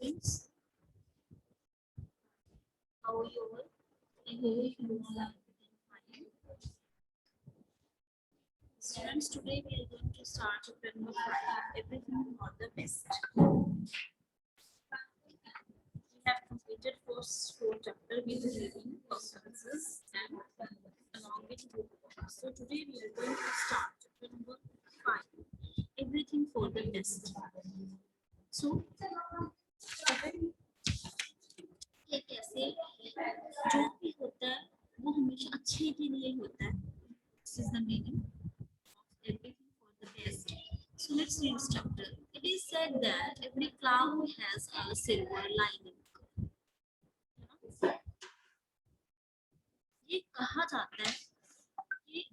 students. How are you all? I hope you all are fine. Students, today we are going to start chapter number 5, Everything for the Best. We have completed first 4 chapter with reading, performances, and along with book. So today we are going to start chapter number 5, Everything for the Best. So ये कैसे जो भी होता है वो हमेशा अच्छे के लिए होता है. This is the meaning of everything for the best. So let's read this chapter. It is said that every cloud has a silver lining. ये कहा जाता है कि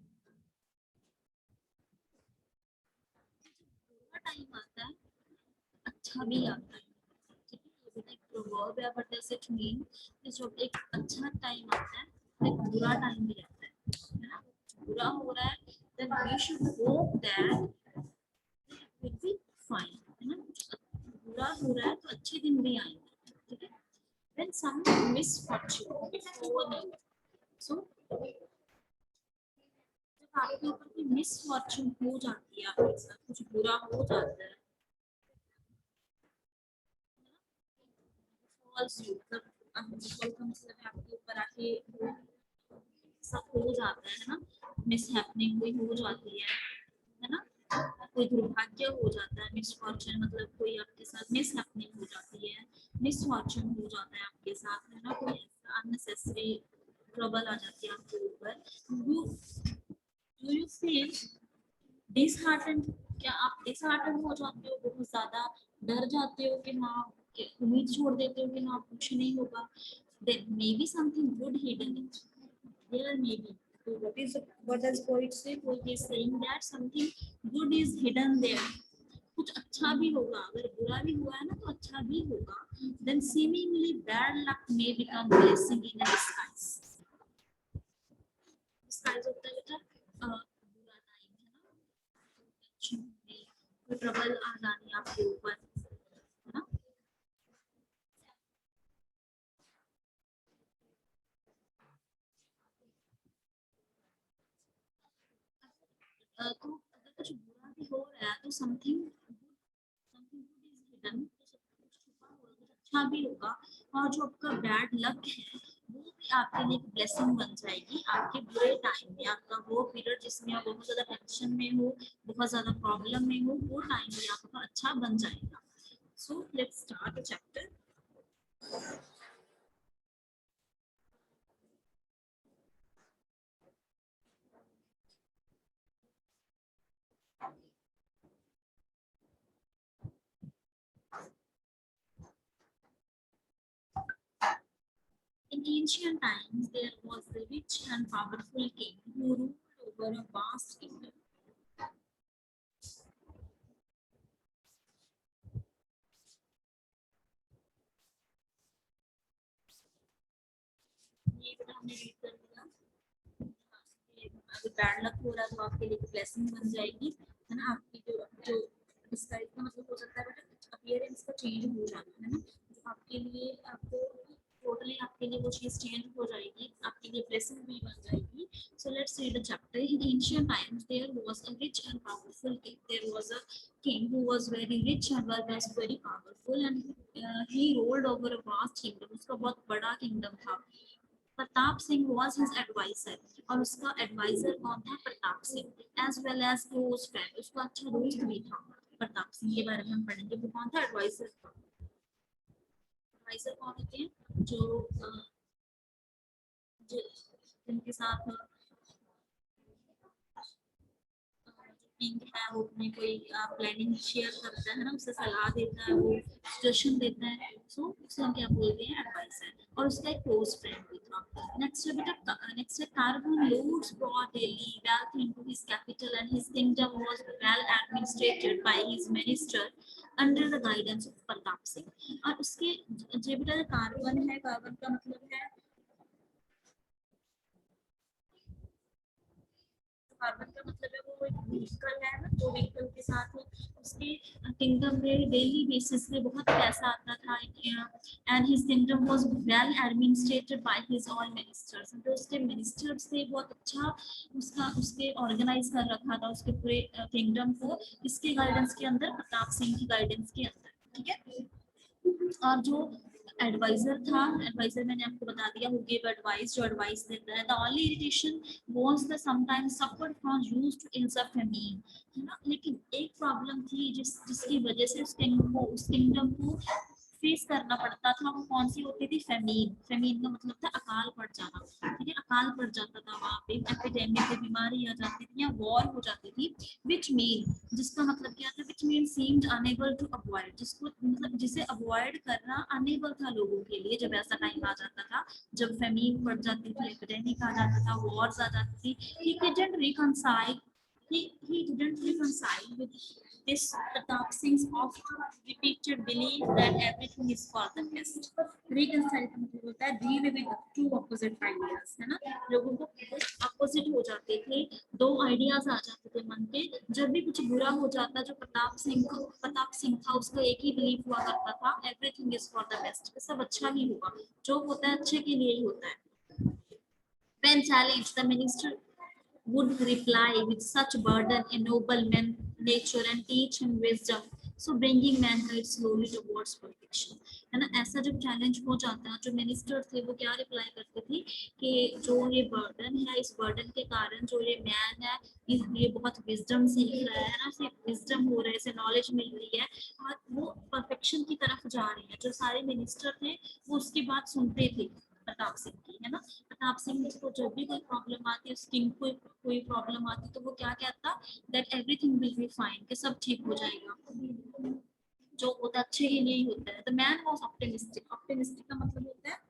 बुरा टाइम आता है अच्छा भी आता है. एक proverb है, but does it mean कि जब एक अच्छा टाइम आता है एक बुरा टाइम भी आता है ना. बुरा हो रहा है then we should hope that it will be fine, है ना. बुरा हो रहा है तो अच्छे दिन भी आएंगे, ठीक है. When some misfortune befall you, so जब आपके ऊपर कोई मिसफॉर्चून हो जाती है, आपके साथ कुछ बुरा हो जाता है, falls you, मतलब का मतलब है आपके ऊपर आके सब हो जाता है ना. मिसहैपनिंग कोई हो जाती है ना. कोई दुर्भाग्य हो जाता है. मिसफॉर्चून मतलब कोई आपके साथ मिसहैपनिंग हो जाती है, मिसफॉर्चून हो जाता है आपके साथ, है ना. कोई अननेसेसरी ट्रबल आ जाती है आपके ऊपर. Do you feel disheartened? क्या आप डिसहार्टेंड हो जाते हो, बहुत ज्यादा डर जाते हो कि हाँ, उम्मीद छोड़ देते हो कि हाँ कुछ नहीं होगा. There may be something good hidden in it. There may be. So what does poet say? Poet is saying that something good is hidden there. कुछ अच्छा भी होगा. अगर बुरा भी हुआ है ना तो अच्छा भी होगा. Then seemingly bad luck may become blessing in a disguise. Disguise होता है बेटा बुरा टाइम, है ना. कोई ट्रबल आ जानी आपके ऊपर, है ना. तो अगर कुछ बुरा भी हो रहा है तो समथिंग गुड इज हिडन. तो सब कुछ छुपा हुआ कुछ अच्छा भी होगा. और जो आपका बैड लक है वो भी आपके लिए एक ब्लेसिंग बन जाएगी आपके बुरे टाइम में. आपका वो पीरियड जिसमें आप बहुत ज्यादा टेंशन में हो, बहुत ज्यादा प्रॉब्लम में हो, वो टाइम भी आपका अच्छा बन जाएगा. So let's start the chapter. In ancient times, there was a rich and powerful king who ruled over a vast kingdom. ये बेटा हमने रीड कर दिया. अगर बैड लक हो रहा है तो आपके लिए ब्लेसिंग बन जाएगी, है ना. आपकी जो डिस्गाइज का मतलब हो सकता है बेटा अपीयरेंस का चेंज हो जाना, है ना. जो आपके लिए आपको टोटली आपके लिए वो चीज चेंज हो जाएगी, आपके लिए ब्लेसिंग भी बन जाएगी. So let's read the chapter. In ancient times there was a rich and powerful king. There was a king who was very rich and was very powerful and he ruled over a vast kingdom. उसका बहुत बड़ा kingdom था. Pratap Singh was his advisor. और उसका adviser कौन था? Pratap Singh. As well as close friend. उसका अच्छा दोस्त भी था. प्रताप सिंह के बारे में हम पढ़ेंगे. वो कौन था? एडवाइजर था. एडवाइजर कौन होते हैं? जो जिनके साथ किंग है वो अपनी कोई प्लानिंग शेयर करता है ना, उससे सलाह देता है, वो सजेशन देता है. सो उसे हम क्या बोलते हैं? एडवाइजर. और उसका एक क्लोज फ्रेंड भी था. नेक्स्ट है बेटा नेक्स्ट है carbon lords brought daily wealth into his capital and his kingdom was well administered by his minister under the guidance of Pratap Singh. और उसके जो बेटा कार्बन है, कार्बन का मतलब है कार्बन का मतलब है वो कोई व्हीकल है ना, तो व्हीकल के साथ उसके किंगडम में डेली बेसिस पे बहुत पैसा आता था, and his kingdom was well administered by his all ministers. जो उसके मिनिस्टर्स थे बहुत अच्छा उसके ऑर्गेनाइज कर रखा था उसके पूरे किंगडम को, इसके गाइडेंस के अंदर, प्रताप सिंह की गाइडेंस के अंदर, ठीक है। और जो एडवाइजर था, एडवाइजर मैंने आपको बता दिया, हु गिव एडवाइस, जो एडवाइस देता है। The only irritation was the sometimes suffered from used to ills of famine, है ना। लेकिन एक प्रॉब्लम थी जिसकी वजह से उस किंगडम को फेस करना पड़ता था, वो कौन सी होती थी? फेमीन। फेमीन का मतलब था अकाल पड़ जाना, ठीक है, अकाल पड़ जाता था वहाँ पे, एपिडेमिक की बीमारी आ जाती थी या वॉर हो जाती थी। विच मीन, जिसका मतलब क्या था? Which mean seemed unable to avoid, जिसको मतलब जिसे अवॉइड करना अनेबल था लोगों के लिए जब ऐसा टाइम आ जाता था, जब फेमीन पड़ जाती थी, एपिडेमिक आ जाता था, वॉर्स आ जाती थी। he didn't reconcile he didn't reconcile with this Pratap Singh's oft repeated belief that everything is for the best. Reconcile का मतलब होता है deal with two opposite ideas, है ना। लोगों को अपोजिट हो जाते थे, दो आइडियाज आ जाते थे मन पे। जब भी कुछ बुरा हो जाता, जो प्रताप सिंह था, उसका एक ही बिलीफ हुआ करता था, everything is for the best, सब अच्छा ही होगा, जो होता है अच्छे के लिए ही होता है। When challenged, the minister would reply with such burden, ennoble man nature and teach him wisdom, so bringing mankind slowly towards perfection, है ना। ऐसा जब चैलेंज हो जाता है, जो मिनिस्टर थे वो क्या रिप्लाई करते थे कि जो ये बर्डन है, इस बर्डन के कारण जो ये मैन है, ये बहुत विजडम सीख रहा है ना, सिर्फ विजडम हो रहा है, इसे नॉलेज मिल रही है और वो परफेक्शन की तरफ जा रही है। जो सारे मिनिस्टर थे वो उसकी बात सुनते थे, प्रताप सिंह की, है ना। प्रताप सिंह को जब भी कोई प्रॉब्लम आती है, किंग को कोई प्रॉब्लम आती, तो वो क्या कहता? That everything will be fine, कि सब ठीक हो जाएगा, जो होता है अच्छे के लिए ही होता है। The man was optimistic. Optimistic का मतलब होता है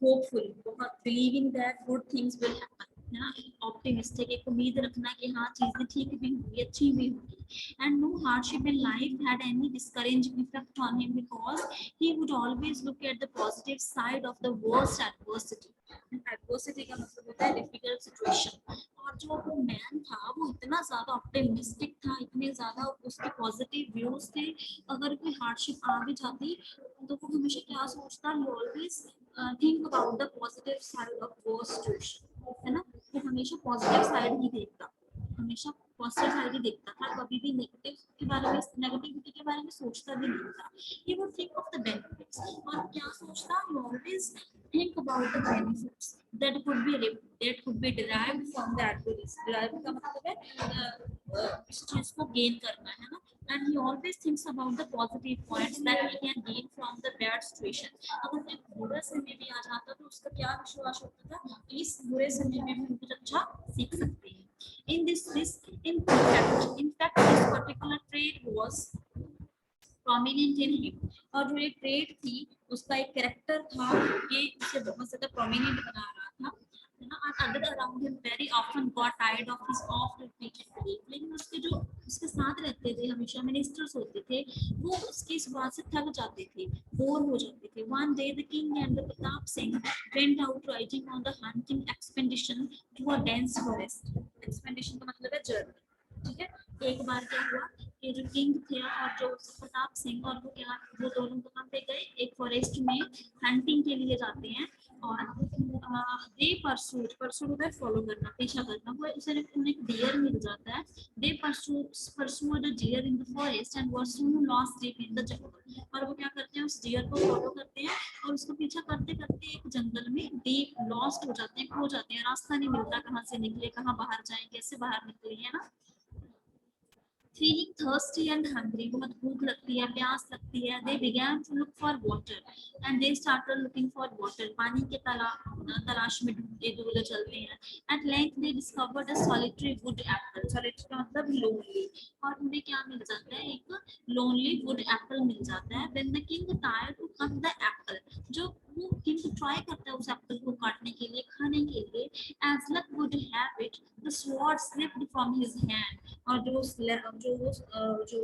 होपफुल, बहुत believing that good things will happen, है ना। ऑप्टिमिस्टिक, एक उम्मीद रखना कि हाँ चीजें ठीक भी होंगी, अच्छी भी होंगी। And no hardship in life had any discouraging effect on him, because he would always look at the positive side of the worst adversity. Adversity का मतलब होता है डिफिकल्ट सिचुएशन। और जो वो मैन था, वो इतना ज्यादा ऑप्टिमिस्टिक था, इतने ज्यादा उसके पॉजिटिव व्यूज थे, अगर कोई हार्डशिप आ भी जाती तो वो हमेशा क्या सोचता? ही always think about the positive side of वो सिचुएशन, है ना। वो हमेशा पॉजिटिव साइड ही देखता, हमेशा पॉजिटिव साइड ही देखता था, कभी भी नेगेटिव के बारे में, नेगेटिविटी के बारे में सोचता भी नहीं था। He would think of the benefits, और क्या सोचता? ही always think about the benefits that could be derived from the activities. Derived का मतलब है इस चीज को gain करना, है ना। And he always thinks about the positive points that he can gain from the bad situation. अगर कोई बुरा समय भी आ जाता तो उसका क्या विश्वास होता था? इस बुरे समय में भी हम कुछ अच्छा सीख सकते हैं। In fact, this particular trait was prominent in him. और जो ये ट्रेड थी, उसका एक कैरेक्टर था, ये उसे बहुत ज्यादा प्रोमिनेंट बना रहा था, है ना। And other around him very often got tired of his oft repeated belief. लेकिन उसके जो उसके साथ रहते थे, हमेशा मिनिस्टर्स होते थे, वो उसकी इस बात से थक जाते थे, बोर हो जाते थे। One day the king and the Pratap Singh went out riding on the hunting expedition to a dense forest. Expedition का मतलब है जर्नी, ठीक है। एक बार क्या हुआ कि जो किंग थे और जो प्रताप सिंह, और वो दोनों कहाँ पे गए? एक फॉरेस्ट में हंटिंग के लिए जाते हैं। और दे परसूट होता है फॉलो करना, पीछा करना। वो उन्हें एक डियर मिल जाता है। They pursued a deer in the forest and were soon lost deep in the jungle. और वो क्या करते हैं? उस डियर को फॉलो करते हैं और उसको पीछा करते करते एक जंगल में डीप लॉस्ट हो जाते हैं, खो जाते हैं, रास्ता नहीं मिलता, कहाँ से निकले, कहाँ बाहर जाए, कैसे बाहर निकले, है ना। Feeling thirsty and hungry, बहुत भूख लगती है, प्यास लगती है। They began to look for water and they started looking for water. पानी के तलाश में ढूंढते चलते हैं। At length they discovered a solitary wood apple. Solitary का मतलब lonely, और उन्हें क्या मिल जाता है? एक lonely wood apple मिल जाता है। When the king tried to cut the apple, जो वो किंग ट्राई करता है उस एप्पल को काटने के लिए, खाने के लिए, as luck would have it, the sword slipped from his hand. और जो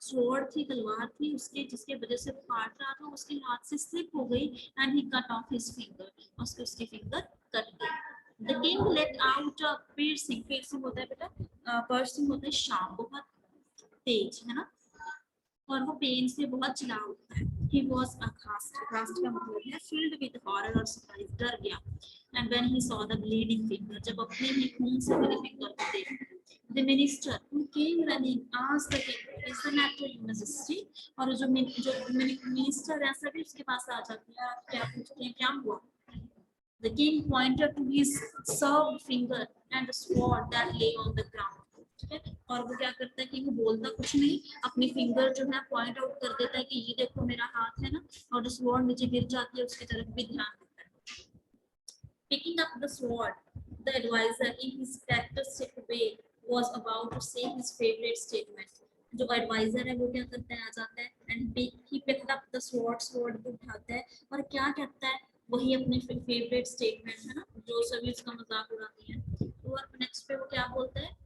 स्वॉर्ड थी, तलवार थी उसके, जिसके वजह से काट रहा था, उसके हाथ से स्लिप हो गई and he cut off his finger, उसकी फिंगर कट गई। The king let out a piercing, piercing होता है बेटा, पर्सिंग होता है शार्प, बहुत तेज, है ना, और वो पेन से बहुत चिल्ला उठता है। He was aghast, aghast का मतलब है filled with horror और surprise, डर गया। And when he saw the bleeding finger, जब अपने ही खून से भरे फिंगर को देखा, the minister who came running asked the king, is the matter, your majesty? और जो मिनिस्टर है सभी उसके पास आ जाते हैं, आप क्या पूछते हैं, क्या हुआ? The king pointed to his served finger and the sword that lay on the ground. ठीक है, और वो क्या करता है कि वो बोलता कुछ नहीं, अपनी फिंगर जो है पॉइंट आउट कर देता है कि ये देखो मेरा हाथ है ना, और जो स्वॉर्ड नीचे गिर जाती है उसकी तरफ भी ध्यान देता है। Picking up the sword, the advisor in his characteristic way was about to say his favorite statement. जो एडवाइजर है वो क्या करता है, आ जाता है and he picked up the sword, sword को उठाता है और क्या कहता है, वही अपने फेवरेट स्टेटमेंट है ना, जो सभी उसका मजाक उड़ाती हैं। और नेक्स्ट पे वो क्या बोलता है,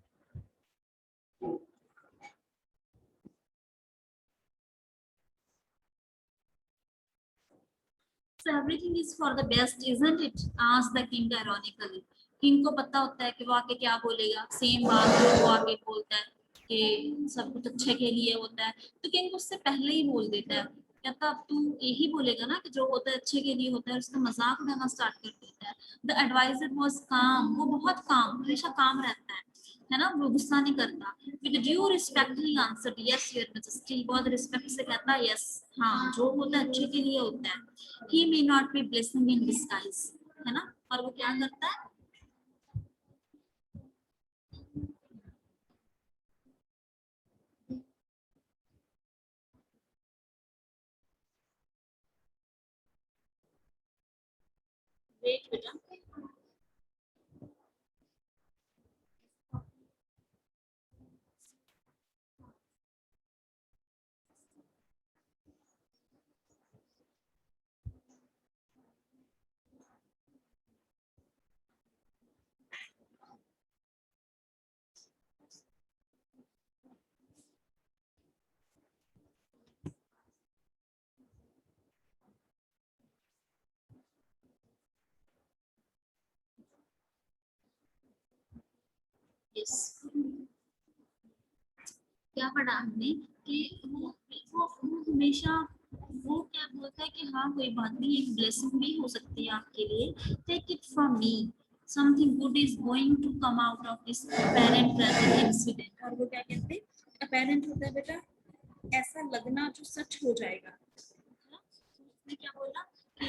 So everything is for the best, isn't it? Asked the king ironically. King को पता होता है कि वो आके क्या बोलेगा, सेम बात जो वो आगे बोलता है कि सब कुछ अच्छे के लिए होता है, तो किंग उससे पहले ही बोल देता है, कहता अब तू यही बोलेगा ना कि जो होता है अच्छे के लिए होता है, उसका मजाक उड़ाना स्टार्ट कर देता है। द एडवाइजर वाज काम, वो बहुत काम, हमेशा काम रहता है ना, वो गुस्सा नहीं करता। With due respect he answered, yes your majesty, बहुत रिस्पेक्ट से कहता है यस, हाँ जो होता है अच्छे के लिए होता है। He may not be blessing in disguise, है ना, और वो क्या करता है, वेट बेटा, यस, क्या पढ़ा हमने कि वो हमेशा वो क्या बोलता है कि हाँ कोई बात नहीं, एक ब्लेसिंग भी हो सकती है आपके लिए, take it from me, something good is going to come out of this apparent present incident. और वो क्या कहते हैं, अपेरेंट होता है बेटा ऐसा लगना जो सच हो जाएगा, है ना? तो उसने क्या बोला कि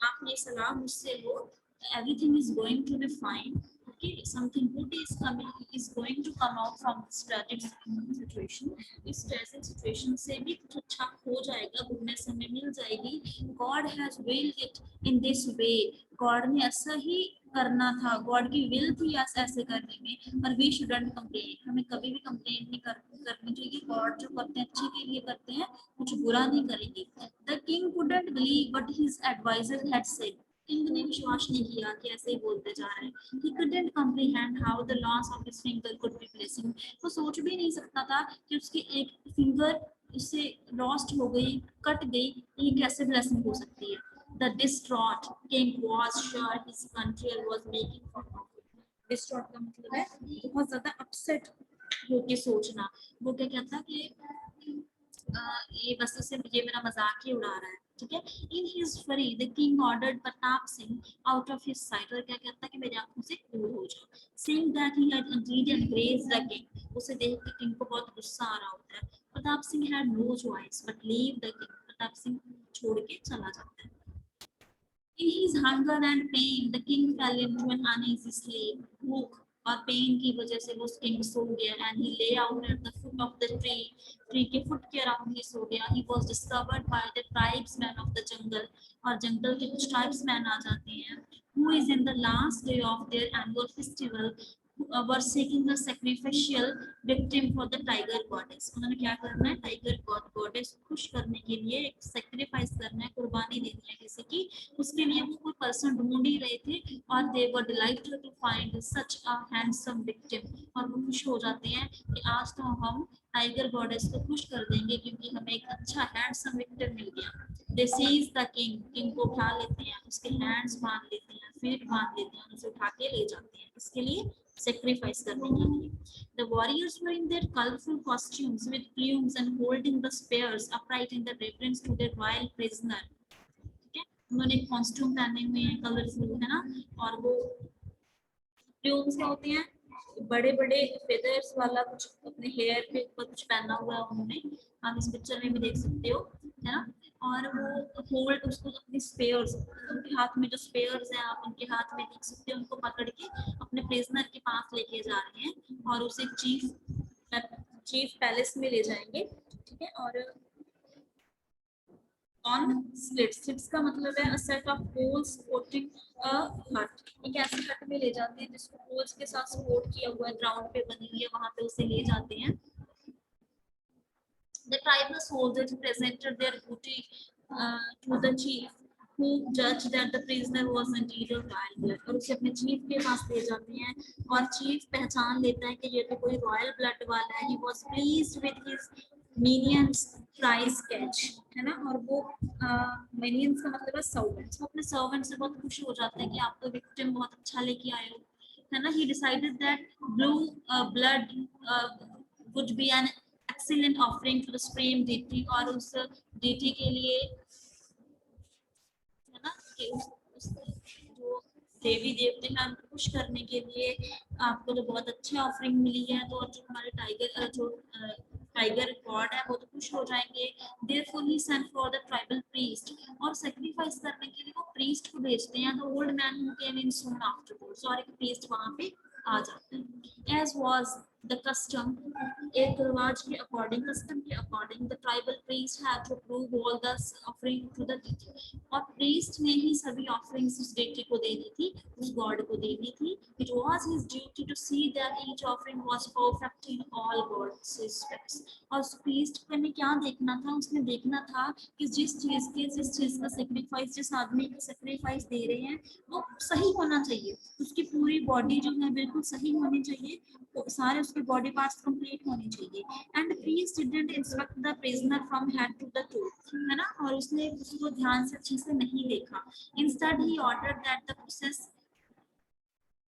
आप ये सलाह मुझसे लो, everything is going to be fine, okay, something good is coming, is going to come out from this tragic situation, इस tragic situation से भी कुछ अच्छा हो जाएगा, goodness हमें मिल जाएगी, God has willed it in this way, God ने ऐसा ही करना था, गॉड की विल थी ऐसे करने में, और वी शुडंट कंप्लेन, हमें कभी भी कंप्लेन नहीं करनी चाहिए, गॉड जो करते हैं अच्छे के लिए करते हैं, कुछ बुरा नहीं करेंगे। The king couldn't believe what his adviser had said, king ने विश्वास नहीं किया कि ऐसे ही बोलते जा रहे हैं। He couldn't comprehend how the loss of his finger could be blessing, वो सोच भी नहीं सकता था कि उसकी एक फिंगर उससे लॉस्ट हो गई, कट गई, ये कैसे ब्लेसिंग हो सकती है। The distraught king was sure his country was making for profit. Distraught का मतलब है बहुत ज्यादा upset होके सोचना। वो क्या कहता है कि ये बस से ये मेरा मजाक ही उड़ा रहा है, ठीक है। In his fury, the king ordered Pratap Singh out of his sight, और क्या कहता है कि मेरी आंखों से दूर हो जाओ। Seeing that he had indeed embraced the king, उसे देख के किंग को बहुत गुस्सा आ रहा होता है। Pratap Singh had no choice but leave the king, Pratap Singh छोड़ के चला जाता है। In his hunger and pain, the king fell into an uneasy sleep. भूख और पेन की वजह से वो king सो गया, and he lay out at the foot of the tree. Tree के foot के around ही सो गया. He was discovered by the tribesmen of the jungle, और जंगल के कुछ tribesmen आ जाते हैं, who is in the last day of their annual festival were seeking a sacrificial victim for the tiger goddess. उन्होंने क्या करना है, टाइगर गॉडेस खुश करने के लिए एक सेक्रीफाइस करना है, कुर्बानी देनी है किसी की, उसके लिए वो कोई पर्सन ढूंढ ही रहे थे, और they were delighted to find such a handsome victim, और वो खुश हो जाते हैं कि आज तो हम टाइगर गॉडेस को खुश कर देंगे क्योंकि हमें एक अच्छा हैंडसम विक्टिम मिल गया। दे सीज द किंग, किंग को उठा लेते हैं, उसके हैंड्स बांध लेते हैं, feet बांध देते हैं, उसे उठा के ले जाते हैं, इसके लिए sacrifice करने के लिए. The warriors were in their colorful costumes with plumes and holding the spears upright in the reverence to their royal prisoner. ठीक है, उन्होंने कॉस्ट्यूम पहने हुए हैं कलरफुल, है ना, और वो प्लूम्स क्या होते हैं, बड़े बड़े फेदर्स वाला कुछ अपने हेयर पे ऊपर कुछ पहना हुआ है उन्होंने, आप इस पिक्चर में भी देख सकते हो, है ना, और वो होल्ड उसको अपने स्पेयर्स, उनके हाथ में जो स्पेयर्स हैं आप उनके हाथ में देख सकते हो, उनको पकड़ के अपने प्रिजनर के पास लेके जा रहे हैं और उसे चीफ पैलेस में ले जाएंगे. ठीक है, और on slits का मतलब है a set of poles supporting a hut. एक ऐसी हट में ले जाते हैं जिसको पोल्स के साथ सपोर्ट किया हुआ है, ग्राउंड पे बनी हुई है, वहां पे उसे ले जाते हैं. The tribal soldiers presented their booty to the chief, who judged that the prisoner was indeed of royal blood. और उसे अपने चीफ के पास ले जाते हैं और चीफ पहचान लेता है कि ये तो कोई रॉयल ब्लड वाला है. He was pleased with his minions prize catch, है ना, और वो minions का मतलब है सर्वेंट्स, वो अपने सर्वेंट से बहुत खुश हो जाते हैं कि आप तो विक्टिम बहुत अच्छा लेके आए हो, है ना. He decided that blue blood would be an excellent offering to the supreme deity, और उस deity के लिए, है ना, कि उस जो देवी देवते हैं उनको खुश करने के लिए आपको तो बहुत अच्छी ऑफरिंग मिली है, तो जो हमारे टाइगर गॉड है वो तो खुश हो जाएंगे. Therefore he sent for the tribal priest, और सैक्रिफाइस करने के लिए वो प्रीस्ट को भेजते हैं. तो old man who came in soon afterwards, और एक प्रीस्ट वहां पे आ जाते हैं. As was the custom, एक रिवाज के अकॉर्डिंग, कस्टम के according, the tribal priest had to prove all the offering to the deity, और प्रीस्ट ने ही सभी ऑफरिंग्स उस deity को देनी थी, उस गॉड को देनी थी. It was his duty to see that each offering was perfect in all God's respects. और उस प्रीस्ट ने क्या देखना था, उसने देखना था कि जिस चीज का सेक्रीफाइस, जिस आदमी का सेक्रीफाइस दे रहे हैं वो सही होना चाहिए, उसकी पूरी बॉडी जो है बिल्कुल सही होनी चाहिए, तो सारे उसके बॉडी पार्ट्स कंप्लीट होने चाहिए. And priest didn't inspect the prisoner from head to the toe, है ना, और उसने उसको ध्यान से अच्छे से नहीं देखा. Instead he ordered that the process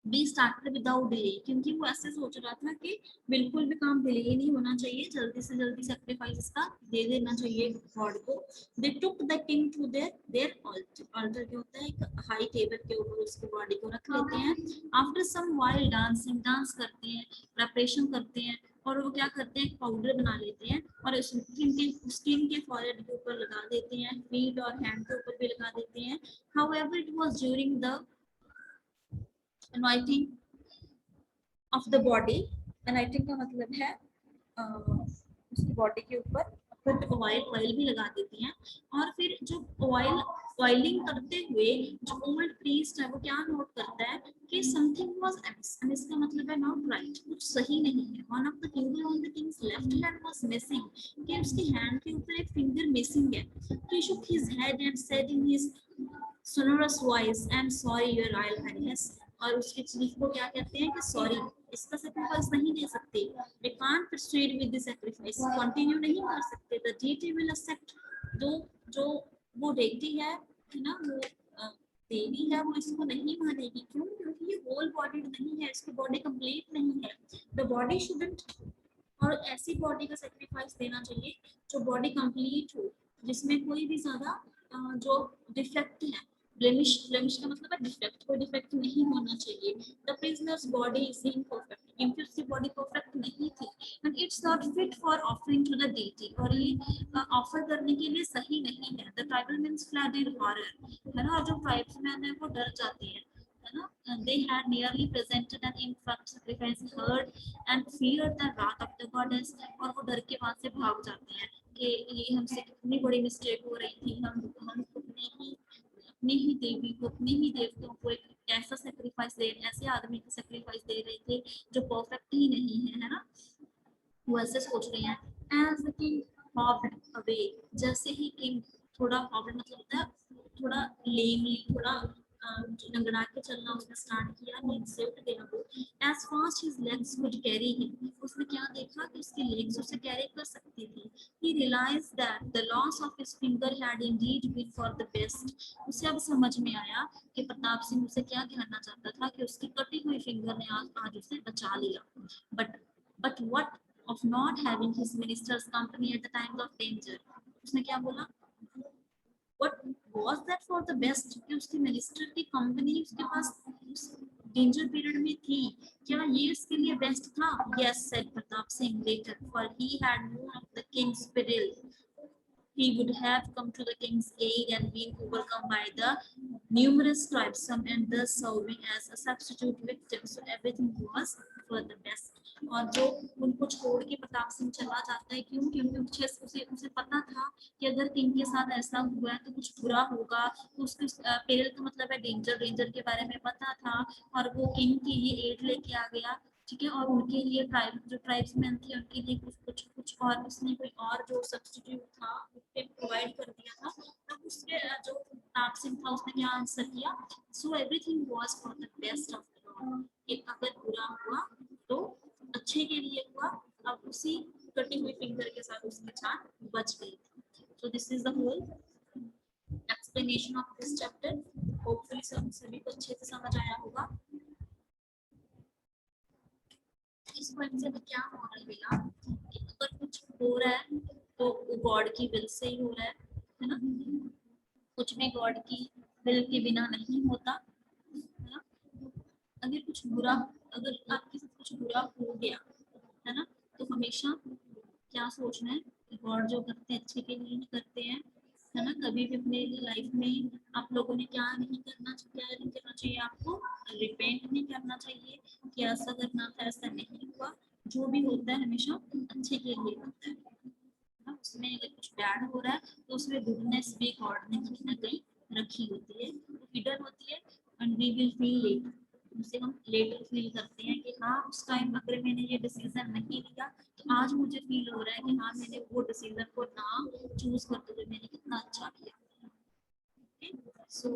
be started without delay, क्योंकि वो ऐसे सोच रहा था कि बिल्कुल भी काम डिले नहीं होना चाहिए, जल्दी से जल्दी सैक्रिफाइस इसका दे देना चाहिए गॉड को. They took the king to their altar, altar क्या होता है, एक हाई टेबल के ऊपर उसकी बॉडी को रख लेते हैं. After some wild dancing, dance करते हैं, प्रिपरेशन करते हैं, और वो क्या करते हैं, पाउडर बना लेते हैं और स्किन के फॉरहेड के ऊपर लगा देते हैं, फीट और हैंड के ऊपर भी लगा देते हैं. However it was during the anointing of the body, anointing का मतलब है उसकी बॉडी के ऊपर फिर ऑयल भी लगा देती हैं. और फिर जो ऑयलिंग करते हुए जो ओल्ड प्रीस्ट है वो क्या नोट करता है कि समथिंग वाज एमिस, एमिस का मतलब है नॉट राइट, कुछ सही नहीं है. One of the finger on the Kings left hand was missing, कि उसकी हैंड के ऊपर एक फिंगर मिसिंग है. ही shook his head and said in his sonorous voice, "I'm sorry, your royal highness." और उसके चीफ को क्या कहते हैं कि सॉरी, इसका सैक्रिफाइस नहीं दे सकते, we can't proceed with the sacrifice, continue नहीं कर सकते. द डीटी विल एक्सेप्ट, जो वो डेटी है ना, वो देवी है, वो इसको नहीं मानेगी. क्यों? क्योंकि ये होल बॉडी नहीं है, इसकी बॉडी कंप्लीट नहीं है. द बॉडी शुडंट, और ऐसी बॉडी का सैक्रिफाइस देना चाहिए जो बॉडी कंप्लीट हो, जिसमें कोई भी ज्यादा जो डिफेक्ट है, ब्लेमिश का मतलब है डिफेक्ट, कोई डिफेक्ट नहीं होना चाहिए. The prisoner's body is imperfect, क्योंकि उसकी बॉडी परफेक्ट नहीं थी. And it's not fit for offering to the deity, और ये ऑफर करने के लिए सही नहीं है. The tribal men's fled in horror, है ना, और जो ट्राइब्समैन है वो डर जाते हैं, है ना. They had nearly presented an infant sacrifice, heard and feared the wrath of the goddess, और वो डर के वहां से भाग जाते हैं कि ये हमसे कितनी बड़ी मिस्टेक हो रही थी, हम अपने ही देवी को, अपने ही देवताओं को एक ऐसा सेक्रीफाइस दे, ऐसे आदमी को सेक्रीफाइस दे रहे थे जो परफेक्ट ही नहीं है ना. वो ऐसे सोच रहे हैं. एज द किंग हॉब्ड अवे, जैसे ही किंग थोड़ा, हॉब्ड मतलब होता है थोड़ा लेमली, थोड़ा लंगड़ा के चलना उसने स्टार्ट किया, नींद से उठ गया वो। As fast his legs could carry him, उसने क्या देखा कि उसकी लेग्स उसे कैरी कर सकती थी। He realised that the loss of his finger had indeed been for the best, उसे अब समझ में आया कि प्रताप सिंह उसे क्या कहना चाहता था कि उसकी कटी हुई फिंगर ने आज उसे बचा लिया। But what of not having his minister's company at the time of danger, उसने क्या बोला, what was that for the best, कि उसके मिनिस्टर की कंपनी उसके पास उस डेंजर पीरियड में थी, क्या ये उसके लिए बेस्ट था? yes said Pratap Singh later, for he had known of the king's peril, he would have come to the king's aid and been overcome by the numerous tribesmen and thus serving as a substitute victim. So everything was for the best. और जो उनको छोड़ के प्रताप सिंह चला जाता है, क्यों? क्योंकि उसे उसे पता था कि अगर किंग के साथ ऐसा हुआ है तो कुछ बुरा होगा, तो उसके पेरिल का मतलब है डेंजर, डेंजर के बारे में पता था और वो किंग की ये एड लेके आ गया, ठीक है। और उनके लिए जो ट्राइब्समैन थे उनके लिए कुछ और उसने कोई और जो सब्स्टिट्यूट था उससे प्रोवाइड कर दिया था। तब उसके जो प्रताप सिंह था उसने क्या आंसर किया, so everything was for the best of the Lord, कि अगर बुरा हुआ तो अच्छे के लिए हुआ। अब उसी कटी हुई फिंगर के साथ उसकी जान बच गई थी। So this is the whole explanation of this chapter. Hopefully सभी को अच्छे से समझ आया होगा। इस पॉइंट से क्या मॉरल मिला कि अगर कुछ हो रहा है तो गॉड की विल से ही हो रहा है ना, कुछ भी गॉड की विल के बिना नहीं होता, है ना। अगर कुछ बुरा, अगर आपके साथ कुछ बुरा हो गया है ना, तो हमेशा क्या सोचना है कि गॉड जो करते हैं अच्छे के लिए ही करते हैं, है ना। कभी भी अपने लाइफ में आप लोगों ने क्या नहीं करना चाहिए, क्या नहीं करना चाहिए, आपको रिपेंट नहीं करना चाहिए कि ऐसा करना था, ऐसा नहीं हुआ। जो भी होता है हमेशा अच्छे के लिए होता है ना। उसमें अगर कुछ बैड हो रहा है तो उसमें गुडनेस भी गॉड ने कहीं ना कहीं रखी होती है, हिडन होती है। And we will feel late, उसे हम लेटर फील करते हैं कि हाँ उस टाइम अगर मैंने ये डिसीजन नहीं लिया तो आज मुझे फील हो रहा है कि हाँ मैंने वो डिसीजन को ना चूज करते हुए मैंने कितना अच्छा किया। सो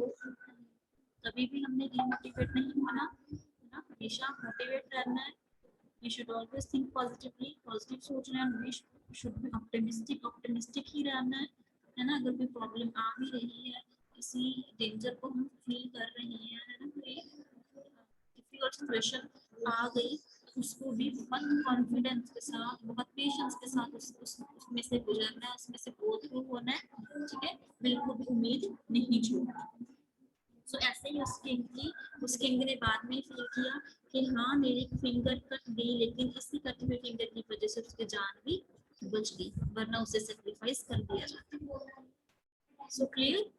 कभी भी हमने डिमोटिवेट नहीं होना है ना, हमेशा मोटिवेट रहना है। We should always think positively, positive सोचना है। We should be optimistic, optimistic ही रहना है ना। अगर कोई प्रॉब्लम आ भी रही है, किसी डेंजर को हम फील कर रहे हैं, है ना, कोई डिफिकल्ट सिचुएशन आ गई, उसको भी बहुत कॉन्फिडेंस के साथ, बहुत पेशेंस के साथ उसमें से गुजरना है, उसमें से गो थ्रू होना है, ठीक है। बिल्कुल भी उम्मीद नहीं छोड़ना। सो ऐसे ही उस किंग ने बाद में फील किया कि हाँ मेरी फिंगर कट गई, लेकिन इसी कटी हुई फिंगर की वजह से उसकी जान भी बच गई, वरना उसे सेक्रीफाइस कर दिया जाता। So clear.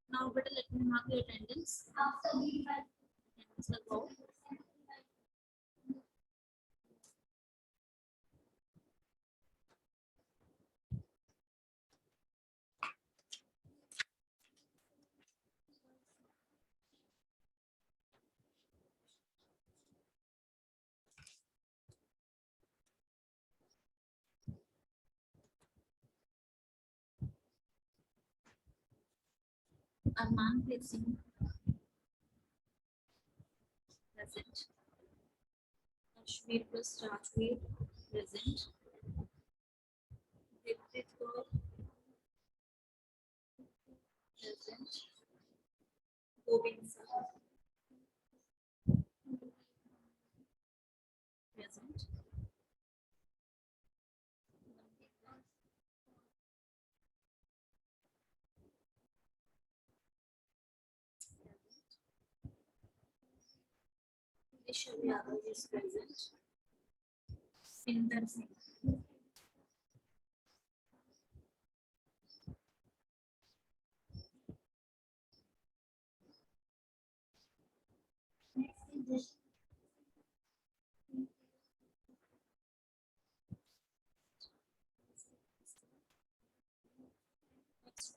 नाउ बेटा let me mark your attendance. Arman Singh present, Kashmir plus Rajveer present, Diptit Kaur present, Gobind Sir present, Vishal Yadav is present, Pinder Singh.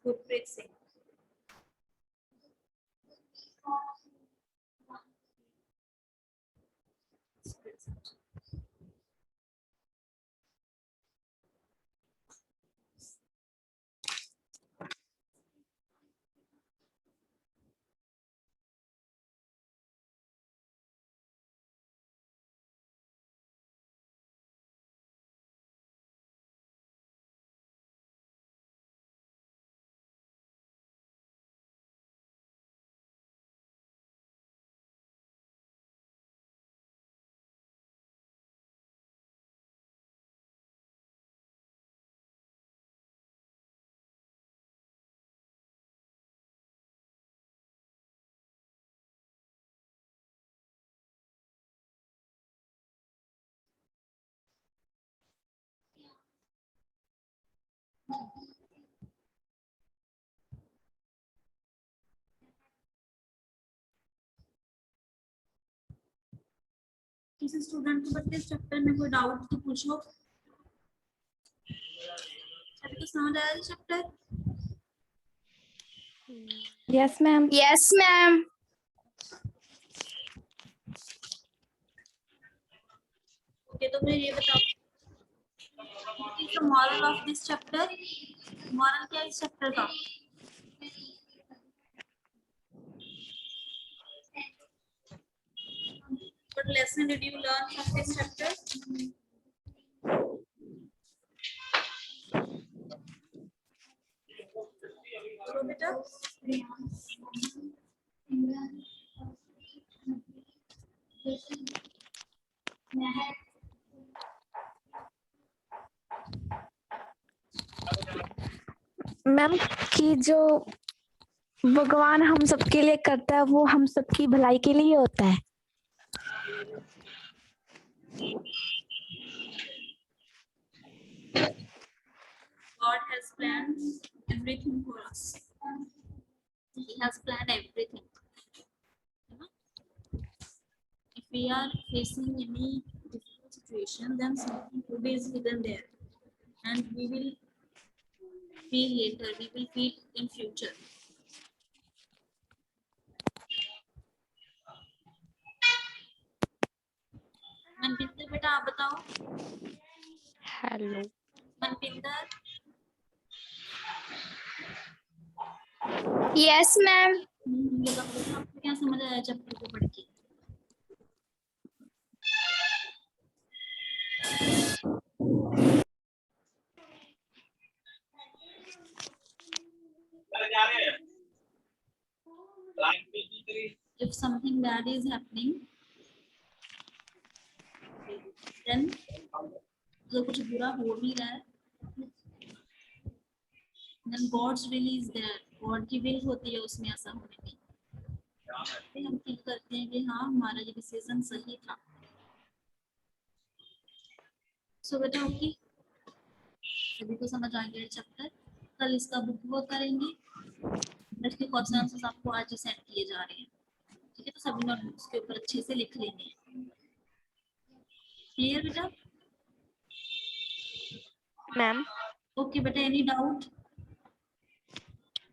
Gurpreet Singh. किसी स्टूडेंट को बच्चे इस chapter में कोई doubt तो पूछो। अभी तो समझ आया ये chapter? Yes ma'am. Yes ma'am. Okay, तो मुझे ये बताओ, moral of this chapter, moral क्या है इस चैप्टर का? What lesson did you learn from this chapter? बोलो बेटा। मैम कि जो भगवान हम सबके लिए करता है वो हम सबकी भलाई के लिए होता है। God has planned everything for us. He has planned everything. If we are facing any difficult situation, then something good is hidden there, and we will feel later. We will feel in future. मनपिंदर बेटा आप बताओ। Hello Manpinder. Yes ma'am. ये बताओ आपको क्या समझ आया chapter को पढ़ के? If something bad is happening, then अगर कुछ बुरा हो भी रहा है, then God's will is there. God की will होती है उसमें ऐसा होने की। फिर हम फील करते हैं कि हाँ हमारा ये डिसीजन सही था। सो बेटा ओके, सभी को समझ आ गया चैप्टर। कल इसका बुक वर्क करेंगे। इसके क्वेश्चन आंसर्स आपको आज ही सेंड किए जा रहे हैं, ठीक है? तो सभी नोटबुक्स के ऊपर अच्छे से लिख लेंगे। क्लियर बेटा? मैम। ओके बेटा, एनी डाउट?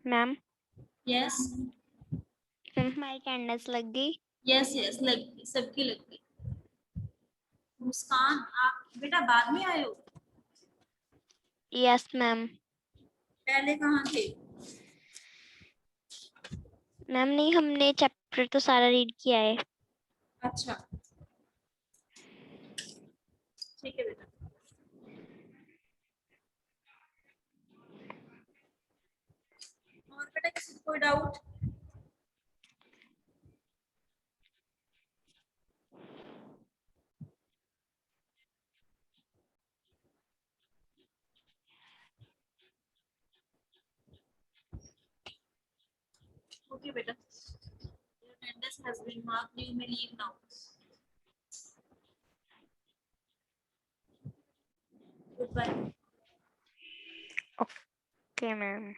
मैम यस हमारी अटेंडेंस लग गई। यस यस लग गई, सबकी लग गई। मुस्कान आप बेटा बाद में आए हो? Yes ma'am. पहले कहाँ थे? मैम नहीं, हमने चैप्टर तो सारा रीड किया है। अच्छा ठीक है बेटा। और बेटा किसी को कोई डाउट? ओके बेटा, your attendance has been marked. You may leave now. Goodbye. Okay ma'am.